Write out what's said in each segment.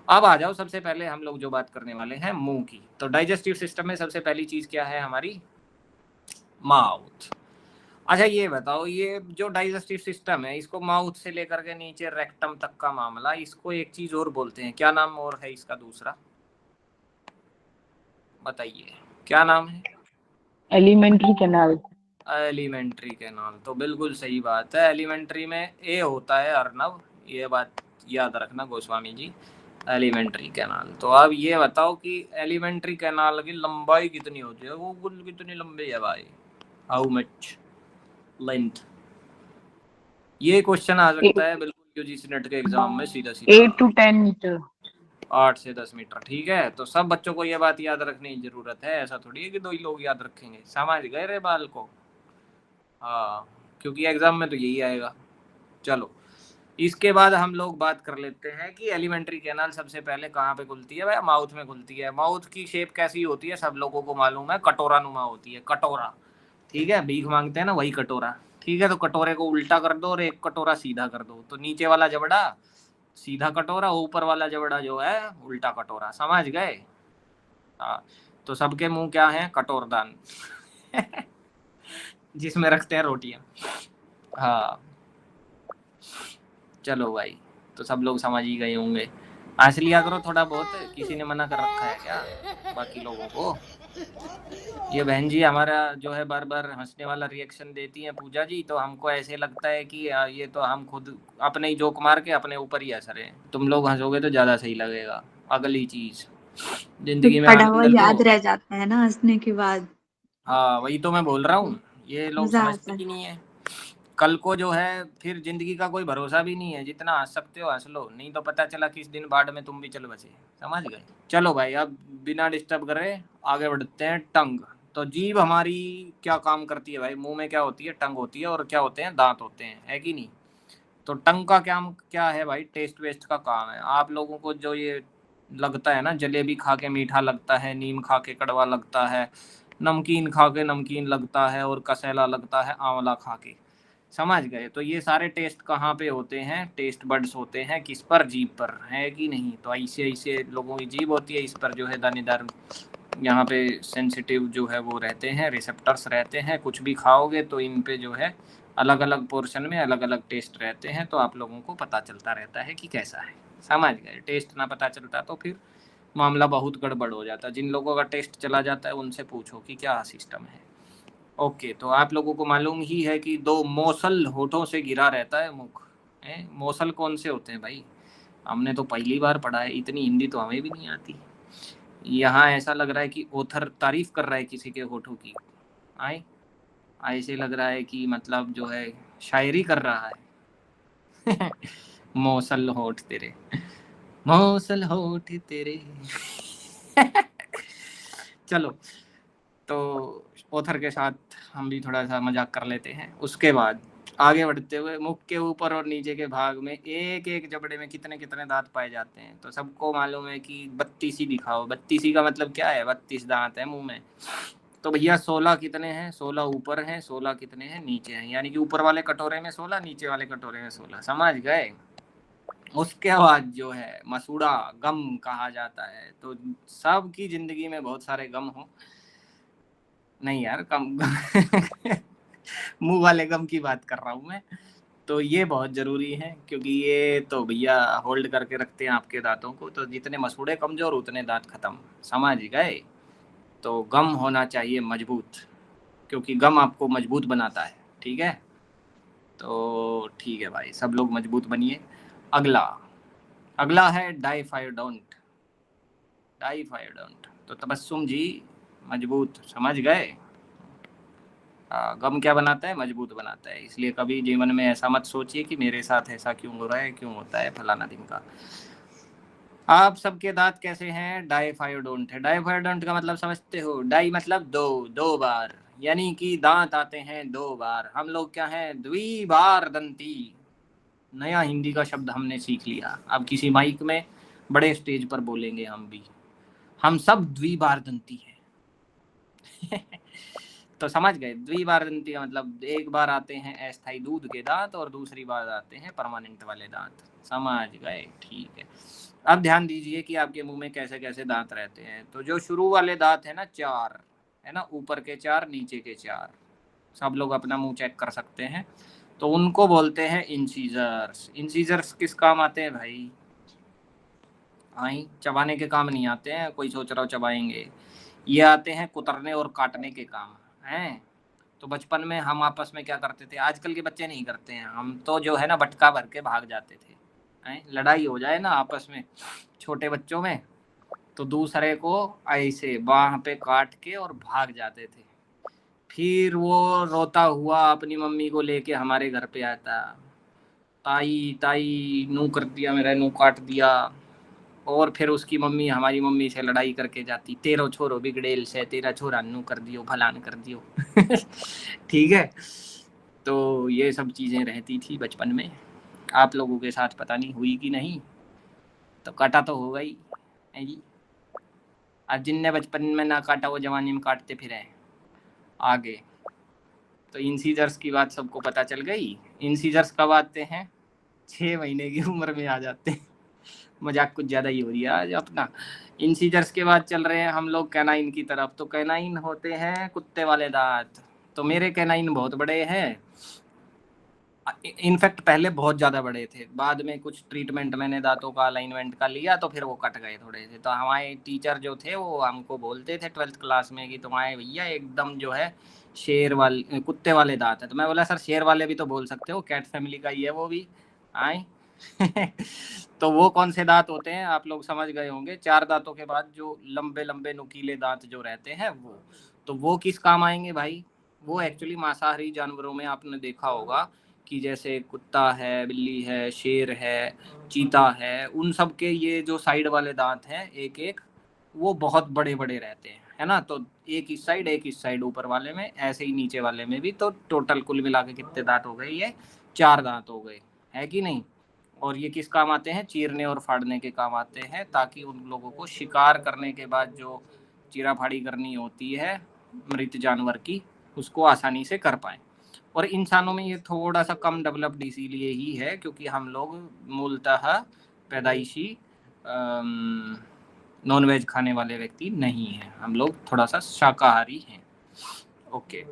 अब आ जाओ, सबसे पहले हम लोग जो बात करने वाले हैं मुंह की। तो डाइजेस्टिव सिस्टम में सबसे पहली चीज क्या है हमारी? माउथ। अच्छा ये बताओ, ये जो डाइजेस्टिव सिस्टम है इसको माउथ से लेकर के नीचे रेक्टम तक का मामला, इसको एक चीज और बोलते हैं, क्या नाम और है इसका दूसरा? बताइए क्या नाम है? Alimentary canal. Alimentary canal. तो बिल्कुल सही बात है, एलिमेंट्री में ए होता है अर्नव, ये बात याद रखना गोस्वामी जी। Alimentary canal. तो अब ये बताओ कि एलिमेंट्री कैनाल की लंबाई कितनी होती है? वो कितनी लंबी है भाई? How much length? ये क्वेश्चन आ सकता है बिल्कुल यूजीसी नेट के एग्जाम में सीधा सीधा। 8 to 10 मीटर। 8 से 10 मीटर, ठीक है। तो सब बच्चों को ये बात याद रखने की जरूरत है, ऐसा थोड़ी है कि 2 ही लोग याद रखेंगे। समझ गए रे बाल को? हाँ, क्योंकि एग्जाम में तो यही आएगा। चलो, इसके बाद हम लोग बात कर लेते हैं कि एलिमेंट्री कैनाल सबसे पहले कहाँ पे खुलती है? भाई माउथ में खुलती है। माउथ की शेप कैसी होती है सब लोगों को मालूम है, कटोरा नुमा होती है, कटोरा। ठीक है, भीख मांगते हैं ना, वही कटोरा। ठीक है, तो कटोरे को उल्टा कर दो और एक कटोरा सीधा कर दो, तो नीचे वाला जबड़ा सीधा कटोरा, ऊपर वाला जबड़ा जो है उल्टा कटोरा। समझ गए? हाँ, तो सबके मुंह क्या है? कटोरदान जिसमें रखते हैं रोटियां। हाँ, चलो भाई, तो सब लोग समझ ही गए होंगे। हंस लिया करो थोड़ा बहुत, किसी ने मना कर रखा है क्या बाकी लोगों को? ये बहन जी हमारा जो है बार बार हंसने वाला रिएक्शन देती हैं पूजा जी, तो हमको ऐसे लगता है कि ये तो हम खुद अपने ही जोक मार के अपने ऊपर ही हंस रहे हैं। तुम लोग हंसोगे तो ज़्यादा सही लगेगा। अगली चीज़, कुछ जिंदगी में पढ़ा हुआ आनंद लो। याद रह जाता है ना हंसने के बाद। हाँ, वही तो मैं बोल रहा हूँ, ये लोग मजा आता समझते है। ही नहीं है। कल को जो है फिर जिंदगी का कोई भरोसा भी नहीं है, जितना हंस सकते हो हंस लो, नहीं तो पता चला किस दिन बाढ़ में तुम भी चल बसे। समझ गए? चलो भाई, अब बिना डिस्टर्ब करे आगे बढ़ते हैं। टंग। तो जीभ हमारी क्या काम करती है भाई? मुंह में क्या होती है? टंग होती है, और क्या होते हैं? दांत होते हैं, है कि नहीं? तो टंग का क्या क्या है भाई? टेस्ट वेस्ट का काम है। आप लोगों को जो ये लगता है ना, जलेबी खा के मीठा लगता है, नीम खा के कड़वा लगता है, नमकीन खा के नमकीन लगता है, और कसेला लगता है आंवला खा के। समझ गए? तो ये सारे टेस्ट कहाँ पे होते हैं? टेस्ट बड्स होते हैं किस पर? जीभ पर, है कि नहीं? तो ऐसे ऐसे लोगों की जीभ होती है, इस पर जो है दानेदार यहाँ पे सेंसिटिव जो है वो रहते हैं, रिसेप्टर्स रहते हैं। कुछ भी खाओगे तो इन पे जो है अलग अलग पोर्शन में अलग अलग टेस्ट रहते हैं, तो आप लोगों को पता चलता रहता है कि कैसा है। समझ गए? टेस्ट ना पता चलता तो फिर मामला बहुत गड़बड़ हो जाता। जिन लोगों का टेस्ट चला जाता है उनसे पूछो कि क्या सिस्टम है। ओके, तो आप लोगों को मालूम ही है कि 2 मोसल होठों से घिरा रहता है मुख। है? मोसल कौन से होते हैं भाई? हमने तो पहली बार पढ़ा है, इतनी हिंदी तो हमें भी नहीं आती। यहाँ ऐसा लग रहा है कि ऑथर तारीफ कर रहा है किसी के होठों की। आए, ऐसे लग रहा है कि मतलब जो है शायरी कर रहा है मौसल होठ तेरे, मौसल होठ तेरे चलो, तो ऑथर के साथ हम भी थोड़ा सा मजाक कर लेते हैं। उसके बाद आगे बढ़ते हुए, मुख के ऊपर और नीचे के भाग में एक एक जबड़े में कितने कितने दांत पाए जाते हैं? तो सबको मालूम है कि 32 दिखाओ। 32 का मतलब क्या है? 32 दांत है मुंह में। तो भैया 16 कितने हैं? 16 ऊपर हैं, 16 कितने हैं? नीचे हैं। यानी कि ऊपर वाले कटोरे में 16, नीचे वाले कटोरे में 16। समझ गए? उसके बाद जो है मसूड़ा, गम कहा जाता है। तो सबकी जिंदगी में बहुत सारे गम हो, नहीं यार कम मुंह वाले गम की बात कर रहा हूँ मैं। तो ये बहुत जरूरी है, क्योंकि ये तो भैया होल्ड करके रखते हैं आपके दांतों को। तो जितने मसूड़े कमजोर उतने दांत खत्म। समझ गए? तो गम होना चाहिए मजबूत, क्योंकि गम आपको मजबूत बनाता है। ठीक है? तो ठीक है भाई, सब लोग मजबूत बनिए। अगला, अगला है डाइफायोडोंट। डाइफायोडोंट तो तबस्सुम जी मजबूत। समझ गए? गम क्या बनाता है? मजबूत बनाता है। इसलिए कभी जीवन में ऐसा मत सोचिए कि मेरे साथ ऐसा क्यों हो रहा है, क्यों होता है फलाना दिन का। आप सबके दांत कैसे हैं? डाइफायोडोंट है। डाइफायोडोंट का मतलब समझते हो? डाई मतलब दो, 2 बार, यानी कि दांत आते हैं 2 बार। हम लोग क्या हैं? द्विबार दंती। नया हिंदी का शब्द हमने सीख लिया। अब किसी माइक में बड़े स्टेज पर बोलेंगे हम भी, हम सब द्विबार दंती हैं तो समझ गए? द्विबार दंती का मतलब एक बार आते हैं अस्थायी दूध के दांत और दूसरी बार आते हैं परमानेंट वाले दांत। समझ गए? ठीक है। अब ध्यान दीजिए कि आपके मुंह में कैसे कैसे दांत रहते हैं। तो जो शुरू वाले दांत है ना, 4 है ना, ऊपर के 4 नीचे के 4, सब लोग अपना मुंह चेक कर सकते हैं। तो उनको बोलते हैं इंसीजर्स। इंसीजर्स किस काम आते हैं भाई? आई चबाने के काम नहीं आते हैं, कोई सोच रहा हो चबाएंगे। ये आते हैं कुतरने और काटने के काम हैं। तो बचपन में हम आपस में क्या करते थे, आजकल के बच्चे नहीं करते हैं, हम तो जो है ना बटका भर के भाग जाते थे। हैं, लड़ाई हो जाए ना आपस में छोटे बच्चों में, तो दूसरे को ऐसे बाह पे काट के और भाग जाते थे। फिर वो रोता हुआ अपनी मम्मी को लेके हमारे घर पे आता, ताई ताई नू कर दिया, मेरा नू काट दिया। और फिर उसकी मम्मी हमारी मम्मी से लड़ाई करके जाती, तेरो छोरो बिगड़ेल से, तेरा छोरा नू कर दियो, भलान कर दियो। ठीक है। तो ये सब चीज़ें रहती थी बचपन में। आप लोगों के साथ पता नहीं हुई कि नहीं, तो काटा तो होगा ही है जी। और जिनने बचपन में ना काटा वो जवानी में काटते फिरे आगे। तो इंसीजर्स की बात सबको पता चल गई। इंसीजर्स कब आते हैं? 6 महीने की उम्र में आ जाते हैं। मजाक कुछ ज़्यादा ही हो रही है आज अपना। इंसीजर्स के बाद चल रहे हैं हम लोग कैनाइन की तरफ। तो कैनाइन होते हैं कुत्ते वाले दांत। तो मेरे कैनाइन बहुत बड़े हैं, इनफैक्ट पहले बहुत ज़्यादा बड़े थे, बाद में कुछ ट्रीटमेंट मैंने दांतों का अलाइनमेंट का लिया तो फिर वो कट गए थोड़े से। तो हमारे टीचर जो थे वो हमको बोलते थे 12th क्लास में कि तुम्हारे भैया एकदम जो है शेर वाले कुत्ते वाले दांत है। तो मैं बोला सर शेर वाले भी तो बोल सकते हो, कैट फैमिली का ही है वो भी। आए तो वो कौन से दांत होते हैं आप लोग समझ गए होंगे। 4 दांतों के बाद जो लंबे लंबे नुकीले दांत जो रहते हैं वो, तो वो किस काम आएंगे भाई? वो एक्चुअली मांसाहारी जानवरों में आपने देखा होगा कि जैसे कुत्ता है, बिल्ली है, शेर है, चीता है, उन सब के ये जो साइड वाले दांत हैं एक एक, वो बहुत बड़े बड़े रहते हैं, है ना। तो एक इस साइड एक इस साइड ऊपर वाले में, ऐसे ही नीचे वाले में भी। तो टोटल कुल मिला के कितने दांत हो गए? ये 4 दांत हो गए, है कि नहीं। और ये किस काम आते हैं? चीरने और फाड़ने के काम आते हैं, ताकि उन लोगों को शिकार करने के बाद जो चीरा फाड़ी करनी होती है मृत जानवर की, उसको आसानी से कर पाए। और इंसानों में ये थोड़ा सा कम डेवलप्ड इसीलिए ही है क्योंकि हम लोग मूलतः पैदाइशी नॉनवेज खाने वाले व्यक्ति नहीं हैं, हम लोग थोड़ा सा शाकाहारी हैं। ओके,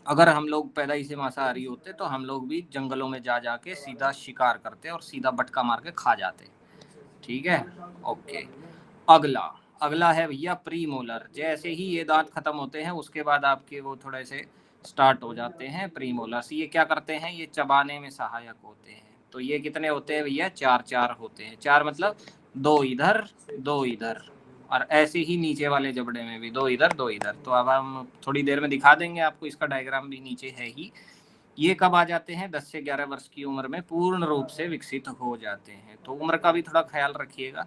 अगर हम लोग पैदाइश से मांसाहारी होते तो हम लोग भी जंगलों में जा जाके सीधा शिकार करते और सीधा बटका मार के खा जाते। ठीक है, ओके। अगला अगला है भैया प्री मोलर। जैसे ही ये दांत खत्म होते हैं उसके बाद आपके वो थोड़े से स्टार्ट हो जाते हैं प्री मोलर्स। ये क्या करते हैं? ये चबाने में सहायक होते हैं। तो ये कितने होते हैं भैया? 4 होते हैं। 4 मतलब 2 इधर 2 इधर, और ऐसे ही नीचे वाले जबड़े में भी 2 इधर 2 इधर। तो अब हम थोड़ी देर में दिखा देंगे आपको, इसका डायग्राम भी नीचे है ही। ये कब आ जाते हैं? 10 से 11 वर्ष की उम्र में पूर्ण रूप से विकसित हो जाते हैं। तो उम्र का भी थोड़ा ख्याल रखिएगा,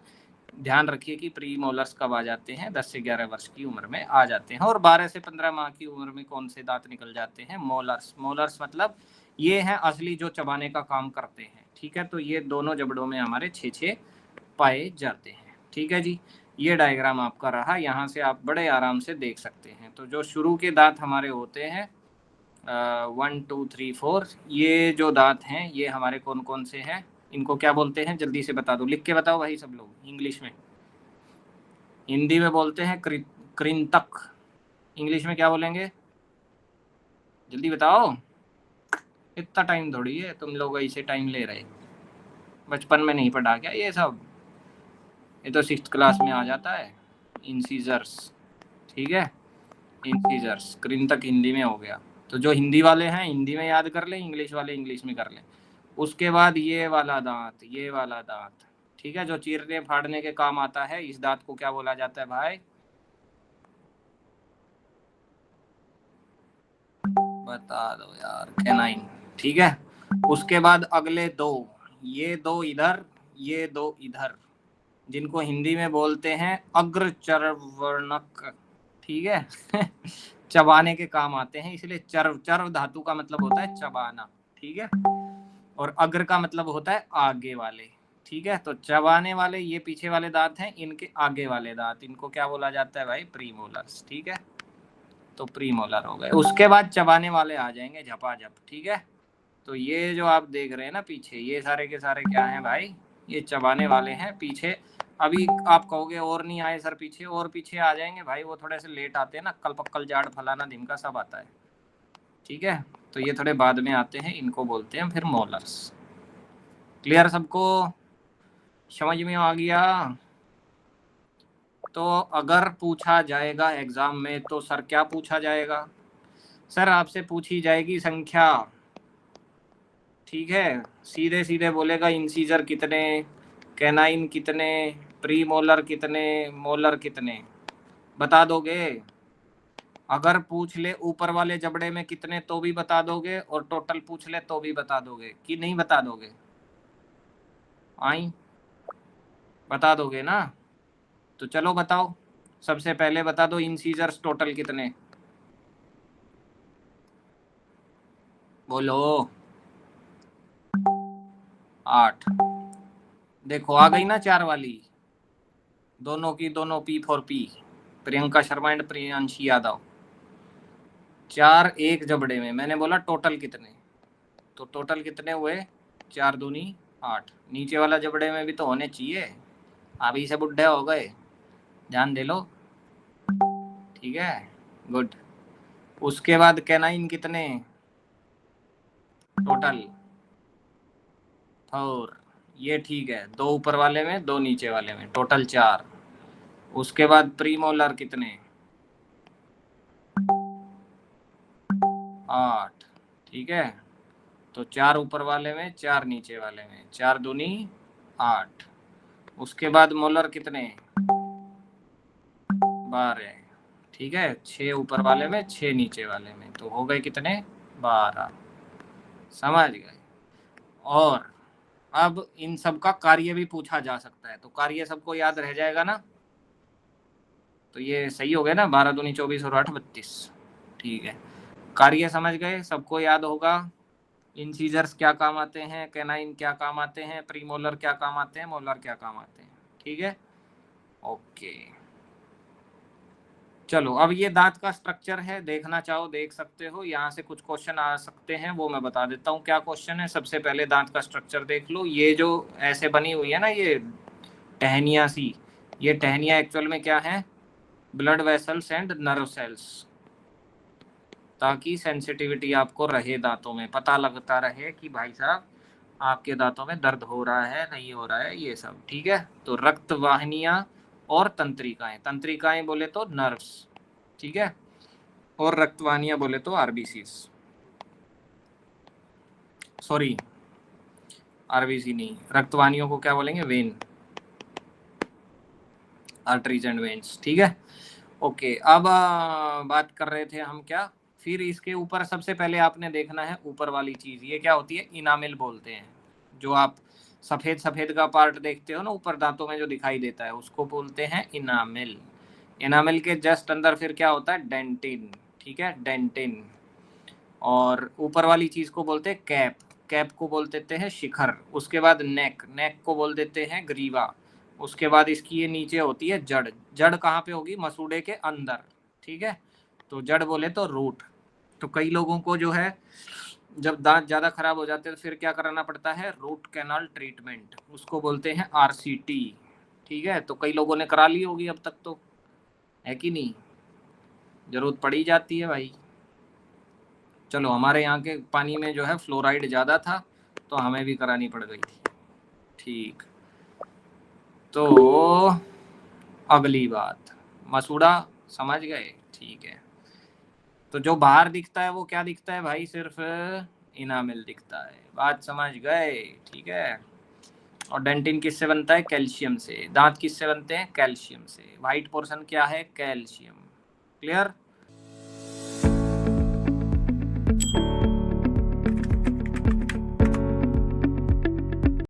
ध्यान रखिए कि प्री मोलर्स कब आ जाते हैं? 10 से 11 वर्ष की उम्र में आ जाते हैं। और 12 से 15 माह की उम्र में कौन से दांत निकल जाते हैं? मोलर्स। मोलर्स मतलब ये हैं असली जो चबाने का काम करते हैं। ठीक है, तो ये दोनों जबड़ों में हमारे 6 पाए जाते हैं। ठीक है जी, ये डायग्राम आपका रहा, यहाँ से आप बड़े आराम से देख सकते हैं। तो जो शुरू के दांत हमारे होते हैं 1 2 3 4, ये जो दांत हैं ये हमारे कौन कौन से हैं? इनको क्या बोलते हैं? जल्दी से बता दो, लिख के बताओ भाई सब लोग। इंग्लिश में, हिंदी में बोलते हैं कृंतक, इंग्लिश में क्या बोलेंगे? जल्दी बताओ, इतना टाइम थोड़ी है, तुम लोग ऐसे टाइम ले रहे, बचपन में नहीं पढ़ा क्या ये सब? ये तो 6th क्लास में आ जाता है। इंसीजर्स, ठीक है, इंसीजर्स। कृंतक हिंदी में हो गया। तो जो हिंदी वाले हैं हिंदी में याद कर लें, इंग्लिश वाले इंग्लिश में कर लें। उसके बाद ये वाला दांत, ये वाला दांत, ठीक है, जो चीरने फाड़ने के काम आता है, इस दांत को क्या बोला जाता है भाई? बता दो यार, कैनाइन। ठीक है, उसके बाद अगले 2, ये 2 इधर ये 2 इधर, जिनको हिंदी में बोलते हैं अग्रचर्वणक। ठीक है चबाने के काम आते हैं, इसलिए चर्व, चर्व धातु का मतलब होता है चबाना। ठीक है, और अग्र का मतलब होता है आगे वाले। ठीक है, तो चबाने वाले ये पीछे वाले दांत हैं, इनके आगे वाले दांत, इनको क्या बोला जाता है भाई? प्रीमोलर्स। ठीक है, तो प्रीमोलर हो गए। उसके बाद चबाने वाले आ जाएंगे झपाझप। ठीक है, तो ये जो आप देख रहे हैं ना पीछे, ये सारे के सारे क्या हैं भाई? ये चबाने वाले हैं पीछे। अभी आप कहोगे और नहीं आए सर पीछे, और पीछे आ जाएंगे भाई, वो थोड़े से लेट आते हैं ना, कल पक्कल जाड़ फलाना ढिमका सब आता है, ठीक है। तो ये थोड़े बाद में आते हैं, इनको बोलते हैं फिर मोलर्स। क्लियर सबको, समझ में आ गया? तो अगर पूछा जाएगा एग्जाम में तो सर क्या पूछा जाएगा? सर आपसे पूछी जाएगी संख्या, ठीक है। सीधे सीधे बोलेगा इंसीजर कितने, कैनाइन कितने, प्री मोलर कितने, मोलर कितने, बता दोगे? अगर पूछ ले ऊपर वाले जबड़े में कितने तो भी बता दोगे, और टोटल पूछ ले तो भी बता दोगे कि नहीं बता दोगे? आई बता दोगे ना? तो चलो बताओ, सबसे पहले बता दो इंसीजर्स टोटल कितने, बोलो। 8। देखो आ गई ना 4 वाली, दोनों की दोनों P for P, Priyanka Sharma and Priyanshi Yadav. 4 एक जबड़े में, मैंने बोला टोटल कितने, तो टोटल कितने हुए? 4 दूनी 8। नीचे वाला जबड़े में भी तो होने चाहिए, अभी से बुढ़े हो गए, ध्यान दे लो, ठीक है, गुड। उसके बाद कैनाइन कितने टोटल? 4, ये ठीक है, 2 ऊपर वाले में 2 नीचे वाले में, टोटल 4। उसके बाद प्रीमोलर कितने? 8, ठीक है। तो 4 ऊपर वाले में 4 नीचे वाले में, 4 दूनी 8। उसके बाद मोलर कितने? 12, ठीक है। 6 ऊपर वाले में 6 नीचे वाले में, तो हो गए कितने? 12। समझ गए? और अब इन सब का कार्य भी पूछा जा सकता है, तो कार्य सबको याद रह जाएगा ना? तो ये सही हो गया ना, 12 दूनी 24 और 8 32, ठीक है। कार्य समझ गए, सबको याद होगा। इंसीजर्स क्या काम आते हैं, कैनाइन क्या काम आते हैं, प्रीमोलर क्या काम आते हैं, मोलर क्या काम आते हैं, ठीक है, ओके। चलो अब ये दांत का स्ट्रक्चर है, देखना चाहो देख सकते हो, यहाँ से कुछ क्वेश्चन आ सकते हैं, वो मैं बता देता हूँ क्या क्वेश्चन है। सबसे पहले दांत का स्ट्रक्चर देख लो, ये जो ऐसे बनी हुई है ना ये टहनिया सी, ये टहनिया एक्चुअल में क्या है? Blood vessels and nerve cells, ताकि सेंसिटिविटी आपको रहे, दांतों में पता लगता रहे कि भाई साहब आपके दांतों में दर्द हो रहा है नहीं हो रहा है, ये सब, ठीक है। तो रक्त वाहिनियां और तंत्रिकाएं, तंत्रिकाएं बोले तो नर्व्स, ठीक है, और रक्तवाहिनियां बोले तो आरबीसी, सॉरी आरबीसी नहीं, रक्तवाहिनियों को क्या बोलेंगे? वेन, आर्टरीज एंड वेन्स, ठीक है, ओके। अब बात कर रहे थे हम क्या, फिर इसके ऊपर सबसे पहले आपने देखना है ऊपर वाली चीज, ये क्या होती है? इनामिल बोलते हैं। जो आप सफेद सफेद का पार्ट देखते हो ना ऊपर दांतों में जो दिखाई देता है, उसको बोलते हैं इनामिल। इनामिल के जस्ट अंदर फिर क्या होता है? डेंटिन, ठीक है, डेंटिन। और ऊपर वाली चीज को बोलते हैं कैप, कैप को बोल देते हैं शिखर। उसके बाद नेक, नेक को बोल देते हैं ग्रीवा। उसके बाद इसकी ये नीचे होती है जड़, जड़ कहाँ पे होगी? मसूड़े के अंदर, ठीक है, तो जड़ बोले तो रूट। तो कई लोगों को जो है जब दांत ज़्यादा खराब हो जाते हैं तो फिर क्या कराना पड़ता है? रूट कैनाल ट्रीटमेंट, उसको बोलते हैं RCT, ठीक है। तो कई लोगों ने करा ली होगी अब तक, तो है कि नहीं? जरूरत पड़ी जाती है भाई। चलो हमारे यहाँ के पानी में जो है फ्लोराइड ज़्यादा था तो हमें भी करानी पड़ गई थी, ठीक। तो अगली बात, मसूड़ा समझ गए, ठीक है। तो जो बाहर दिखता है वो क्या दिखता है भाई? सिर्फ इनामिल दिखता है, बात समझ गए, ठीक है। और डेंटिन किससे बनता है? कैल्शियम से। दांत किससे बनते हैं? कैल्शियम से। वाइट पोर्शन क्या है? कैल्शियम। क्लियर?